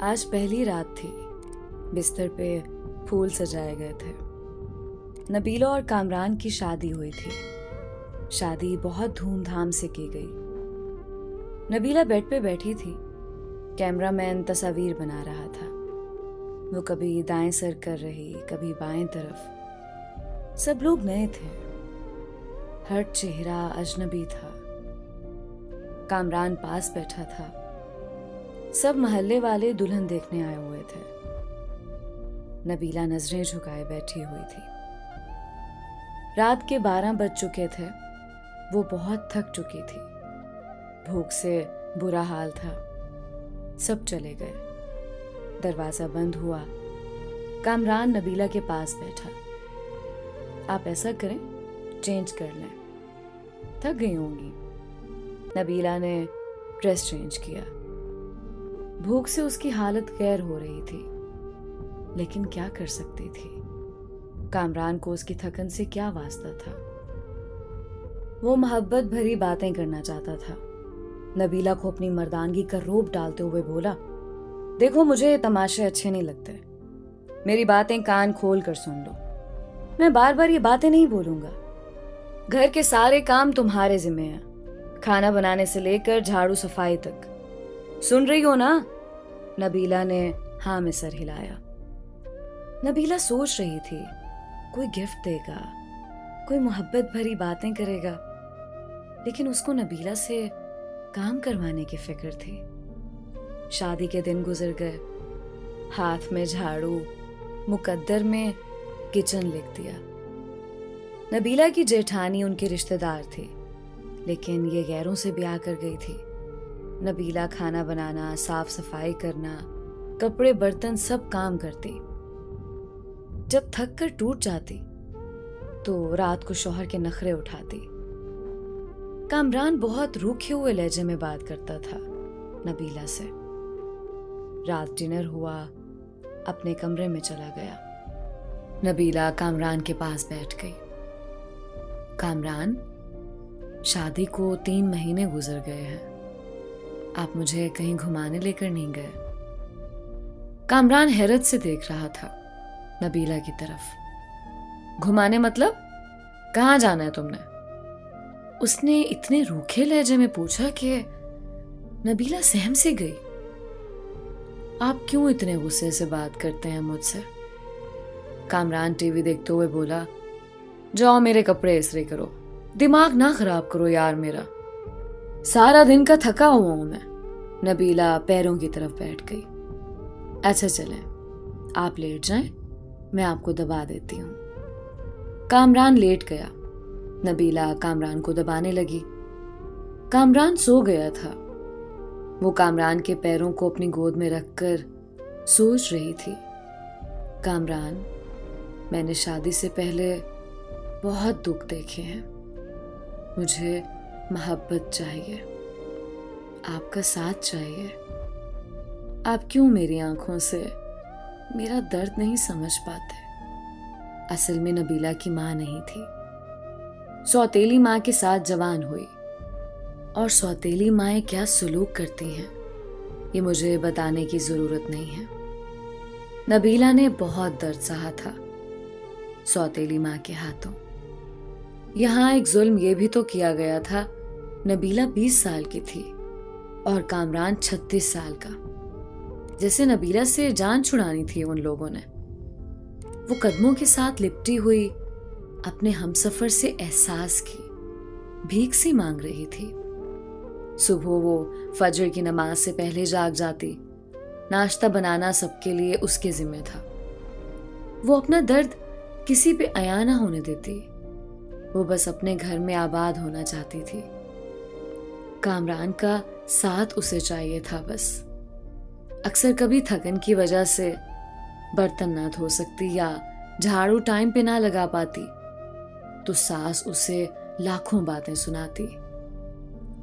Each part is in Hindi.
आज पहली रात थी। बिस्तर पे फूल सजाए गए थे। नबीला और कामरान की शादी हुई थी। शादी बहुत धूमधाम से की गई। नबीला बेड पे बैठी थी। कैमरामैन तस्वीर बना रहा था। वो कभी दाएं सर कर रही, कभी बाएं तरफ। सब लोग नए थे। हर चेहरा अजनबी था। कामरान पास बैठा था। सब मोहल्ले वाले दुल्हन देखने आए हुए थे। नबीला नजरें झुकाए बैठी हुई थी। रात के 12 बज चुके थे। वो बहुत थक चुकी थी। भूख से बुरा हाल था। सब चले गए। दरवाजा बंद हुआ। कामरान नबीला के पास बैठा। आप ऐसा करें, चेंज कर लें, थक गई होंगी। नबीला ने ड्रेस चेंज किया। भूख से उसकी हालत गैर हो रही थी, लेकिन क्या कर सकती थी। कामरान को उसकी थकन से क्या वास्ता था। वो मोहब्बत भरी बातें करना चाहता था। नबीला को अपनी मर्दानगी का रोब डालते हुए बोला, देखो, मुझे ये तमाशे अच्छे नहीं लगते। मेरी बातें कान खोल कर सुन लो। मैं बार बार ये बातें नहीं बोलूंगा। घर के सारे काम तुम्हारे जिम्मे हैं, खाना बनाने से लेकर झाड़ू सफाई तक। सुन रही हो ना? नबीला ने हाँ में सर हिलाया। नबीला सोच रही थी, कोई गिफ्ट देगा, कोई मोहब्बत भरी बातें करेगा, लेकिन उसको नबीला से काम करवाने की फिक्र थी। शादी के दिन गुजर गए। हाथ में झाड़ू, मुकद्दर में किचन लिख दिया। नबीला की जेठानी उनके रिश्तेदार थी, लेकिन ये गैरों से ब्याह कर गई थी। नबीला खाना बनाना, साफ सफाई करना, कपड़े बर्तन सब काम करती। जब थक कर टूट जाती तो रात को शौहर के नखरे उठाती। कामरान बहुत रूखे हुए लहजे में बात करता था नबीला से। रात डिनर हुआ, अपने कमरे में चला गया। नबीला कामरान के पास बैठ गई। कामरान, शादी को 3 महीने गुजर गए हैं। आप मुझे कहीं घुमाने लेकर नहीं गए। कामरान हैरत से देख रहा था नबीला की तरफ। घुमाने मतलब? कहाँ जाना है तुमने? उसने इतने रूखे लहजे में पूछा कि नबीला सहम से गई। आप क्यों इतने गुस्से से बात करते हैं मुझसे? कामरान टीवी देखते हुए बोला, जाओ मेरे कपड़े इस्त्री करो। दिमाग ना खराब करो यार मेरा। सारा दिन का थका हुआ हूं मैं। नबीला पैरों की तरफ बैठ गई। अच्छा चलें, आप लेट जाएं, मैं आपको दबा देती हूं। कामरान लेट गया। नबीला कामरान को दबाने लगी। कामरान सो गया था। वो कामरान के पैरों को अपनी गोद में रखकर सोच रही थी, कामरान, मैंने शादी से पहले बहुत दुख देखे हैं। मुझे मोहब्बत चाहिए, आपका साथ चाहिए। आप क्यों मेरी आंखों से मेरा दर्द नहीं समझ पाते? असल में नबीला की माँ नहीं थी। सौतेली माँ के साथ जवान हुई, और सौतेली माएँ क्या सुलूक करती हैं ये मुझे बताने की जरूरत नहीं है। नबीला ने बहुत दर्द सहा था सौतेली माँ के हाथों। यहाँ एक जुल्म ये भी तो किया गया था, नबीला 20 साल की थी और कामरान 36 साल का। जैसे नबीला से जान छुड़ानी थी उन लोगों ने। वो कदमों के साथ लिपटी हुई अपने हमसफर से एहसास की, भीख सी मांग रही थी। सुबह वो फजर की नमाज से पहले जाग जाती। नाश्ता बनाना सबके लिए उसके जिम्मे था। वो अपना दर्द किसी पे अया ना होने देती। वो बस अपने घर में आबाद होना चाहती थी। कामरान का साथ उसे चाहिए था बस। अक्सर कभी थकन की वजह से बर्तन ना धो सकती या झाड़ू टाइम पे ना लगा पाती तो सास उसे लाखों बातें सुनाती।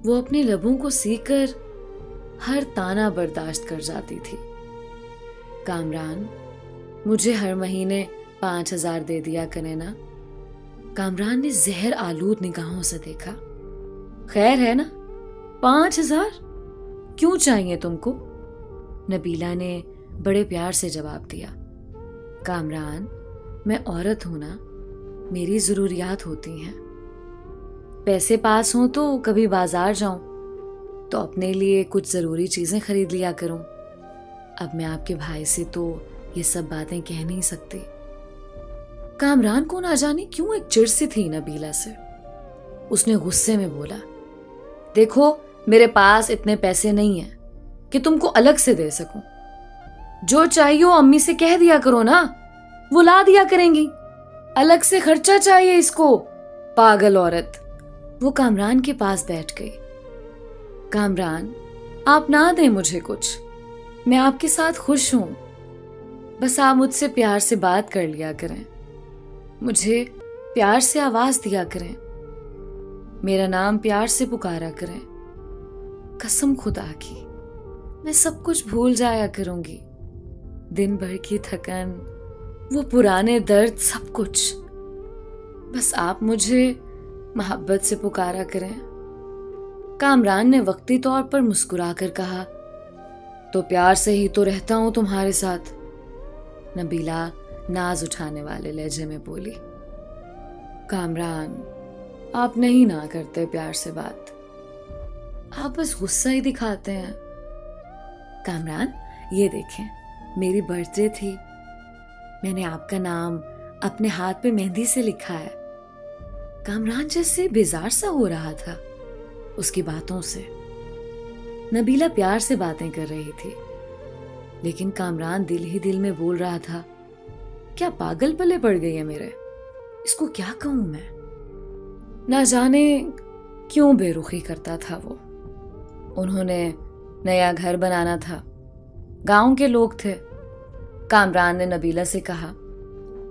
वो अपने लबों को सीकर हर ताना बर्दाश्त कर जाती थी। कामरान, मुझे हर महीने 5,000 दे दिया करें ना। कामरान ने जहर आलूद निगाहों से देखा। खैर है ना, 5,000 क्यों चाहिए तुमको? नबीला ने बड़े प्यार से जवाब दिया, कामरान, मैं औरत हूं ना, मेरी जरूरियात होती हैं। पैसे पास हों तो कभी बाजार जाऊं तो अपने लिए कुछ जरूरी चीजें खरीद लिया करूं। अब मैं आपके भाई से तो ये सब बातें कह नहीं सकती। कामरान को ना जाने क्यों एक चिढ़ सी थी नबीला से। उसने गुस्से में बोला, देखो मेरे पास इतने पैसे नहीं हैं कि तुमको अलग से दे सकूं। जो चाहिए अम्मी से कह दिया करो ना, वो ला दिया करेंगी। अलग से खर्चा चाहिए इसको, पागल औरत। वो कामरान के पास बैठ गई। कामरान, आप ना दें मुझे कुछ, मैं आपके साथ खुश हूं। बस आप मुझसे प्यार से बात कर लिया करें, मुझे प्यार से आवाज दिया करें, मेरा नाम प्यार से पुकारा करें। कसम खुदा की, मैं सब कुछ भूल जाया करूंगी। दिन भर की थकन, वो पुराने दर्द, सब कुछ। बस आप मुझे मोहब्बत से पुकारा करें। कामरान ने वक्ती तौर पर मुस्कुराकर कहा, तो प्यार से ही तो रहता हूं तुम्हारे साथ। नबीला नाज उठाने वाले लहजे में बोली, कामरान, आप नहीं ना करते प्यार से बात, आप बस गुस्सा ही दिखाते हैं। कामरान, ये देखें, मेरी बर्थडे थी, मैंने आपका नाम अपने हाथ पे मेहंदी से लिखा है। कामरान जैसे बेजार सा हो रहा था उसकी बातों से। नबीला प्यार से बातें कर रही थी, लेकिन कामरान दिल ही दिल में बोल रहा था, क्या पागल पले पड़ गई है मेरे, इसको क्या कहूं मैं। ना जाने क्यों बेरुखी करता था वो। उन्होंने नया घर बनाना था, गांव के लोग थे। कामरान ने नबीला से कहा,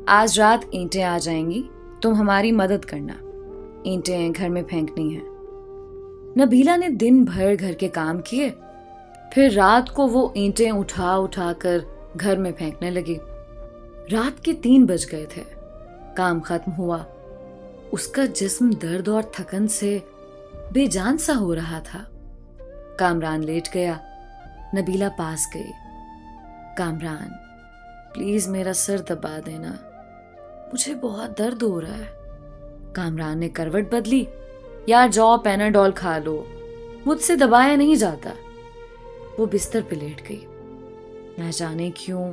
आज रात ईंटें आ जाएंगी, तुम हमारी मदद करना, ईंटें घर में फेंकनी है। नबीला ने दिन भर घर के काम किए, फिर रात को वो ईंटें उठा उठा कर घर में फेंकने लगी। रात के 3 बज गए थे। काम खत्म हुआ। उसका जिस्म दर्द और थकन से बेजान सा हो रहा था। कामरान लेट गया। नबीला पास गई। कामरान, प्लीज मेरा सर दबा देना, मुझे बहुत दर्द हो रहा है। कामरान ने करवट बदली। यार जाओ पैनाडोल खा लो, मुझसे दबाया नहीं जाता। वो बिस्तर पे लेट गई। न जाने क्यों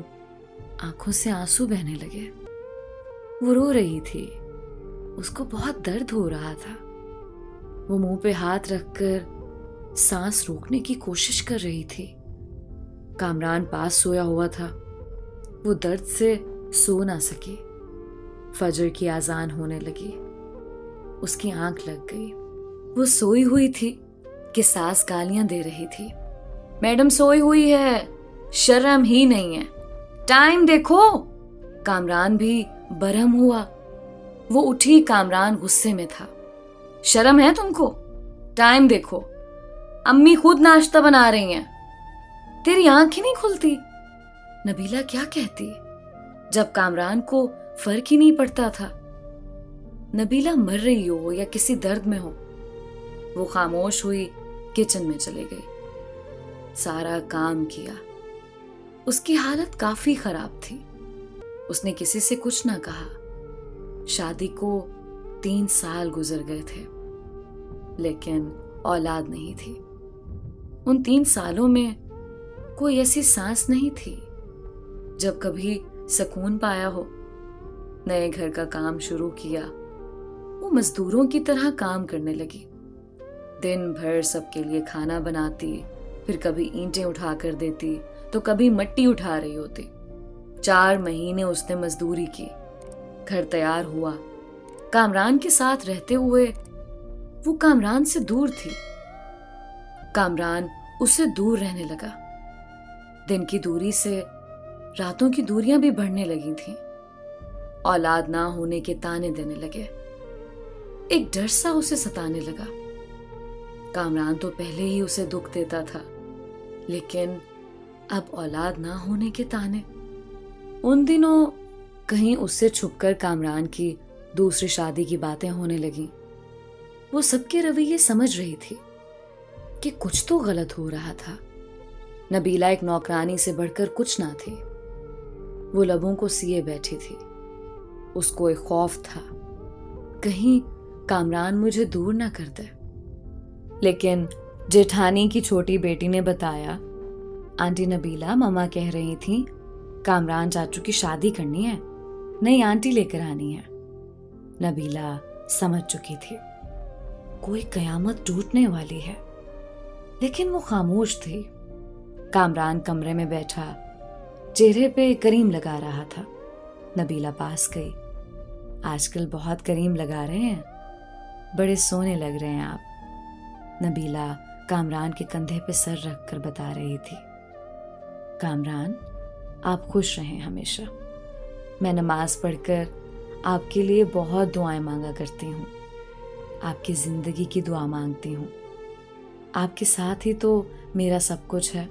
आंखों से आंसू बहने लगे। वो रो रही थी, उसको बहुत दर्द हो रहा था। वो मुंह पे हाथ रखकर सांस रोकने की कोशिश कर रही थी। कामरान पास सोया हुआ था। वो दर्द से सो ना सकी। फजर की आजान होने लगी। उसकी आंख लग गई। वो सोई हुई थी कि सास गालियां दे रही थी। मैडम सोई हुई है, शर्म ही नहीं है, टाइम देखो। कामरान भी बरहम हुआ। वो उठी। कामरान गुस्से में था। शर्म है तुमको? टाइम देखो, अम्मी खुद नाश्ता बना रही हैं, तेरी आंख ही नहीं खुलती। नबीला क्या कहती जब कामरान को फर्क ही नहीं पड़ता था। नबीला मर रही हो या किसी दर्द में हो। वो खामोश हुई, किचन में चले गई। सारा काम किया। उसकी हालत काफी खराब थी। उसने किसी से कुछ ना कहा। शादी को 3 साल गुजर गए थे, लेकिन औलाद नहीं थी। उन 3 सालों में कोई ऐसी सांस नहीं थी जब कभी सुकून पाया हो। नए घर का काम शुरू किया। वो मजदूरों की तरह काम करने लगी। दिन भर सबके लिए खाना बनाती, फिर कभी ईंटें उठा कर देती तो कभी मिट्टी उठा रही होती। 4 महीने उसने मजदूरी की। घर तैयार हुआ। कामरान के साथ रहते हुए वो कामरान से दूर थी। कामरान उससे दूर रहने लगा। दिन की दूरी से रातों की दूरियां भी बढ़ने लगी थीं। औलाद ना होने के ताने देने लगे। एक डर सा उसे सताने लगा। कामरान तो पहले ही उसे दुख देता था, लेकिन अब औलाद ना होने के ताने। उन दिनों कहीं उससे छुपकर कामरान की दूसरी शादी की बातें होने लगी। वो सबके रवैये समझ रही थी कि कुछ तो गलत हो रहा था। नबीला एक नौकरानी से बढ़कर कुछ ना थी। वो लबों को सिए बैठी थी। उसको एक खौफ था, कहीं कामरान मुझे दूर ना कर दे। लेकिन जेठानी की छोटी बेटी ने बताया, आंटी नबीला मम्मा कह रही थी कामरान चाचू की शादी करनी है, नई आंटी लेकर आनी है। नबीला समझ चुकी थी कोई कयामत टूटने वाली है, लेकिन वो खामोश थी। कामरान कमरे में बैठा चेहरे पे करीम लगा रहा था। नबीला पास गई। आजकल बहुत करीम लगा रहे हैं, बड़े सोने लग रहे हैं आप। नबीला कामरान के कंधे पे सर रख कर बता रही थी, कामरान आप खुश रहें हमेशा। मैं नमाज पढ़कर आपके लिए बहुत दुआएं मांगा करती हूँ, आपकी जिंदगी की दुआ मांगती हूँ। आपके साथ ही तो मेरा सब कुछ है।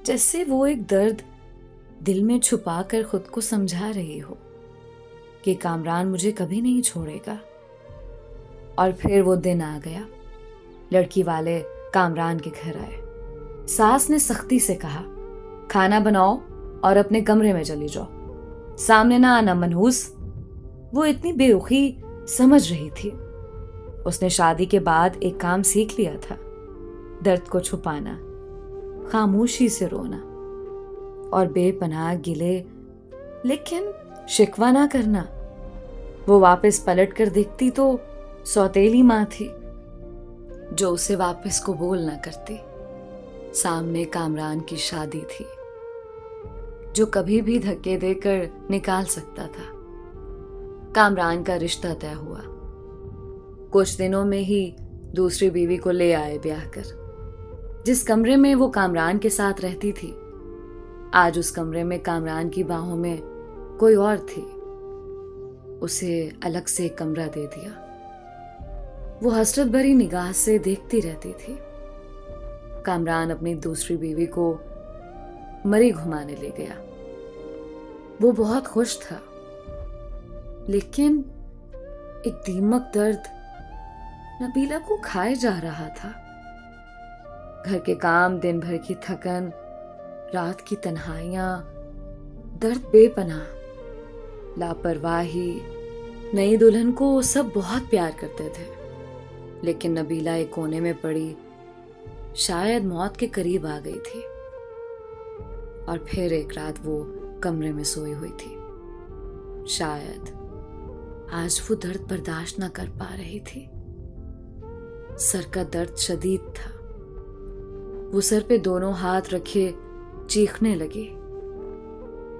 जैसे वो एक दर्द दिल में छुपा कर खुद को समझा रही हो कि कामरान मुझे कभी नहीं छोड़ेगा। और फिर वो दिन आ गया। लड़की वाले कामरान के घर आए। सास ने सख्ती से कहा, खाना बनाओ और अपने कमरे में चली जाओ, सामने ना आना मनहूस। वो इतनी बेरुखी समझ रही थी। उसने शादी के बाद एक काम सीख लिया था, दर्द को छुपाना, खामोशी से रोना और बेपनाह गिले लेकिन शिकवा ना करना। वो वापस पलट कर देखती तो सौतेली माँ थी जो उसे वापस कबूल ना करती। सामने कामरान की शादी थी जो कभी भी धक्के देकर निकाल सकता था। कामरान का रिश्ता तय हुआ। कुछ दिनों में ही दूसरी बीवी को ले आए ब्याह कर। जिस कमरे में वो कामरान के साथ रहती थी, आज उस कमरे में कामरान की बाहों में कोई और थी। उसे अलग से एक कमरा दे दिया। वो हसरत भरी निगाह से देखती रहती थी। कामरान अपनी दूसरी बीवी को मरी घुमाने ले गया। वो बहुत खुश था, लेकिन एक दीमक दर्द नबीला को खाए जा रहा था। घर के काम, दिन भर की थकन, रात की तन्हाइयां, दर्द बेपनाह, लापरवाही। नई दुल्हन को सब बहुत प्यार करते थे, लेकिन नबीला एक कोने में पड़ी शायद मौत के करीब आ गई थी। और फिर एक रात वो कमरे में सोई हुई थी। शायद आज वो दर्द बर्दाश्त न कर पा रही थी। सर का दर्द शदीद था। वो सर पे दोनों हाथ रखे चीखने लगी।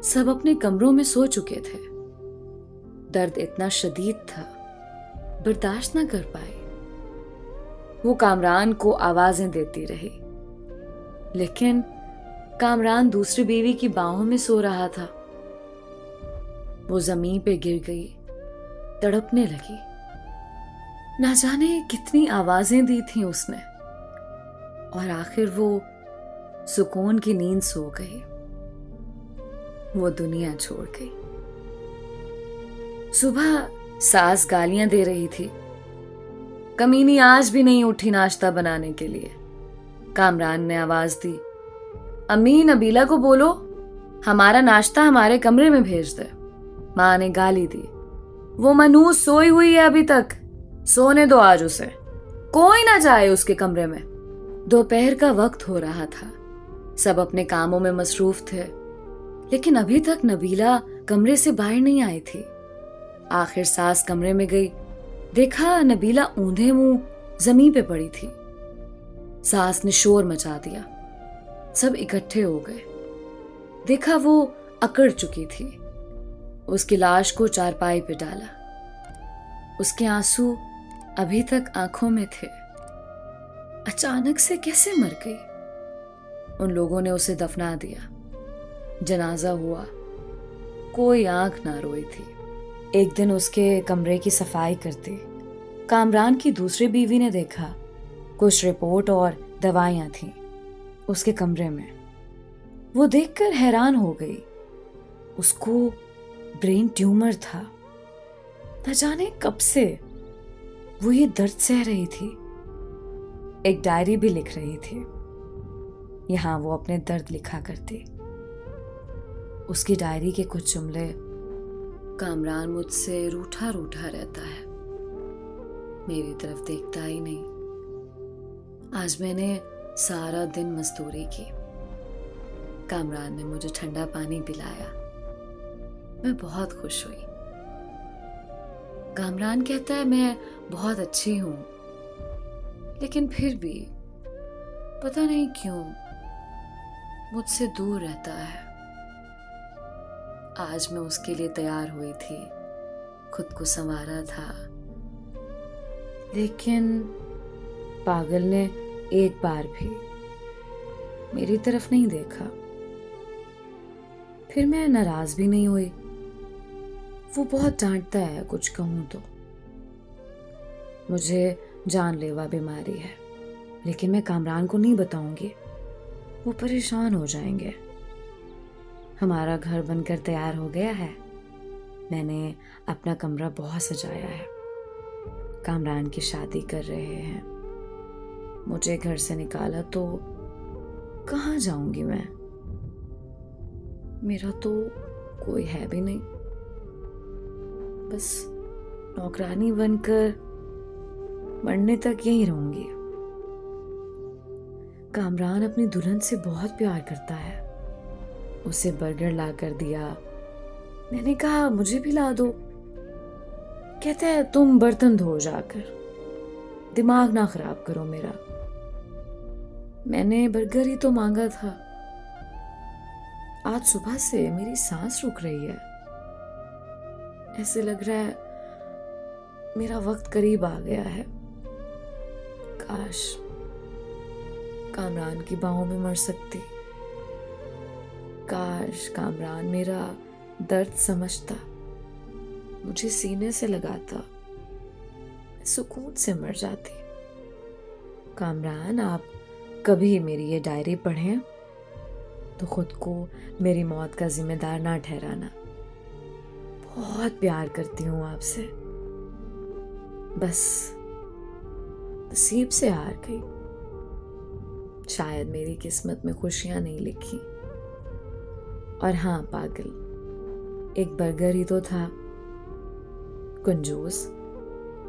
सब अपने कमरों में सो चुके थे। दर्द इतना शदीद था, बर्दाश्त न कर पाई। वो कामरान को आवाजें देती रही, लेकिन कामरान दूसरी बीवी की बाहों में सो रहा था। वो जमीन पे गिर गई, तड़पने लगी। ना जाने कितनी आवाजें दी थी उसने, और आखिर वो सुकून की नींद सो गई। वो दुनिया छोड़ गई। सुबह सास गालियां दे रही थी, कमीनी आज भी नहीं उठी नाश्ता बनाने के लिए। कामरान ने आवाज दी, अम्मी नबीला को बोलो हमारा नाश्ता हमारे कमरे में भेज दे। माँ ने गाली दी, वो मनूस सोई हुई है अभी तक, सोने दो आज उसे, कोई ना जाए उसके कमरे में। दोपहर का वक्त हो रहा था। सब अपने कामों में मसरूफ थे, लेकिन अभी तक नबीला कमरे से बाहर नहीं आई थी। आखिर सास कमरे में गई, देखा नबीला ऊंधे मुंह जमीन पे पड़ी थी। सास ने शोर मचा दिया। सब इकट्ठे हो गए। देखा वो अकड़ चुकी थी। उसकी लाश को चारपाई पे डाला। उसके आंसू अभी तक आंखों में थे। अचानक से कैसे मर गई? उन लोगों ने उसे दफना दिया। जनाजा हुआ, कोई आंख ना रोई थी। एक दिन उसके कमरे की सफाई करते कामरान की दूसरी बीवी ने देखा कुछ रिपोर्ट और दवाइयां थीं उसके कमरे में। वो देखकर हैरान हो गई। उसको ब्रेन ट्यूमर था। न जाने कब से वो ये दर्द सह रही थी। एक डायरी भी लिख रही थी। यहाँ वो अपने दर्द लिखा करती। उसकी डायरी के कुछ जुमले, कामरान मुझसे रूठा रूठा रहता है, मेरी तरफ देखता ही नहीं। आज मैंने सारा दिन मजदूरी की, कामरान ने मुझे ठंडा पानी पिलाया, मैं बहुत खुश हुई। कामरान कहता है मैं बहुत अच्छी हूं, लेकिन फिर भी पता नहीं क्यों मुझसे दूर रहता है। आज मैं उसके लिए तैयार हुई थी, खुद को संवारा था, लेकिन पागल ने एक बार भी मेरी तरफ नहीं देखा। फिर मैं नाराज भी नहीं हुई। वो बहुत डांटता है कुछ कहूं तो। मुझे जानलेवा बीमारी है, लेकिन मैं कामरान को नहीं बताऊंगी, वो परेशान हो जाएंगे। हमारा घर बनकर तैयार हो गया है, मैंने अपना कमरा बहुत सजाया है। कामरान की शादी कर रहे हैं, मुझे घर से निकाला तो कहाँ जाऊंगी मैं? मेरा तो कोई है भी नहीं, बस नौकरानी बनकर मरने तक यहीं रहूंगी। कामरान अपनी दुल्हन से बहुत प्यार करता है। उसे बर्गर ला कर दिया, मैंने कहा मुझे भी ला दो। कहता है तुम बर्तन धो जाकर, दिमाग ना खराब करो मेरा। मैंने बर्गर ही तो मांगा था। आज सुबह से मेरी सांस रुक रही है, ऐसे लग रहा है मेरा वक्त करीब आ गया है। काश कामरान की बाहों में मर सकती, काश कामरान मेरा दर्द समझता, मुझे सीने से लगाता, मैं सुकून से मर जाती। कामरान आप कभी मेरी ये डायरी पढ़ें तो खुद को मेरी मौत का जिम्मेदार ना ठहराना। बहुत प्यार करती हूँ आपसे, बस नसीब से हार गई। शायद मेरी किस्मत में खुशियां नहीं लिखी। और हाँ पागल, एक बर्गर ही तो था। कंजूस,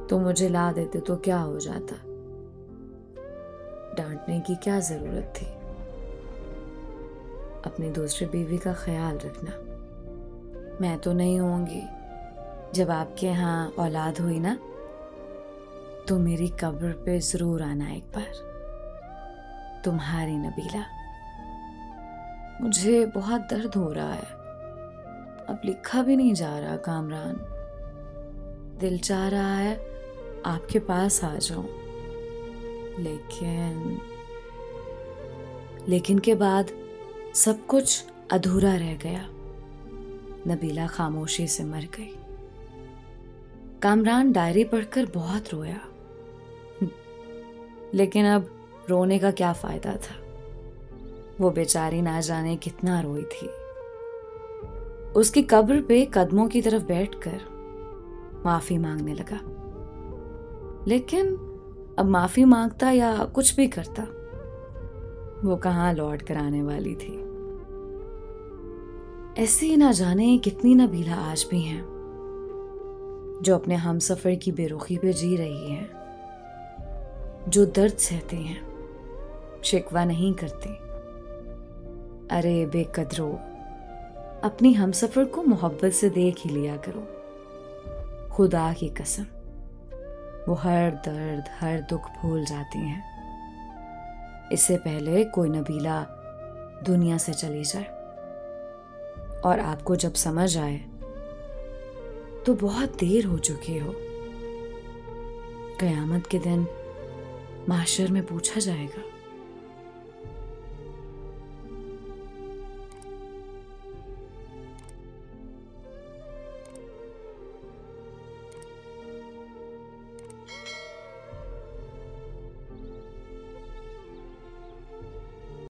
तो मुझे ला देते तो क्या हो जाता? डांटने की क्या जरूरत थी? अपनी दूसरी बीवी का ख्याल रखना। मैं तो नहीं होंगी, जब आपके यहाँ औलाद हुई ना तो मेरी कब्र पे जरूर आना एक बार। तुम्हारी नबीला। मुझे बहुत दर्द हो रहा है, अब लिखा भी नहीं जा रहा कामरान। दिल चाह रहा है आपके पास आ जाऊं, लेकिन के बाद सब कुछ अधूरा रह गया। नबीला खामोशी से मर गई। कामरान डायरी पढ़कर बहुत रोया, लेकिन अब रोने का क्या फायदा था? वो बेचारी ना जाने कितना रोई थी। उसकी कब्र पे कदमों की तरफ बैठकर माफी मांगने लगा, लेकिन अब माफी मांगता या कुछ भी करता, वो कहाँ लौट कर आने वाली थी। ऐसे ही ना जाने कितनी नबीला आज भी हैं जो अपने हमसफर की बेरुखी पे जी रही हैं, जो दर्द सहते हैं, शिकवा नहीं करते। अरे बेकदरो, अपनी हमसफर को मोहब्बत से देख ही लिया करो। खुदा की कसम, वो हर दर्द हर दुख भूल जाती हैं, इससे पहले कोई नबीला दुनिया से चली जाए। और आपको जब समझ आए तो बहुत देर हो चुकी हो। क़यामत के दिन माशर में पूछा जाएगा,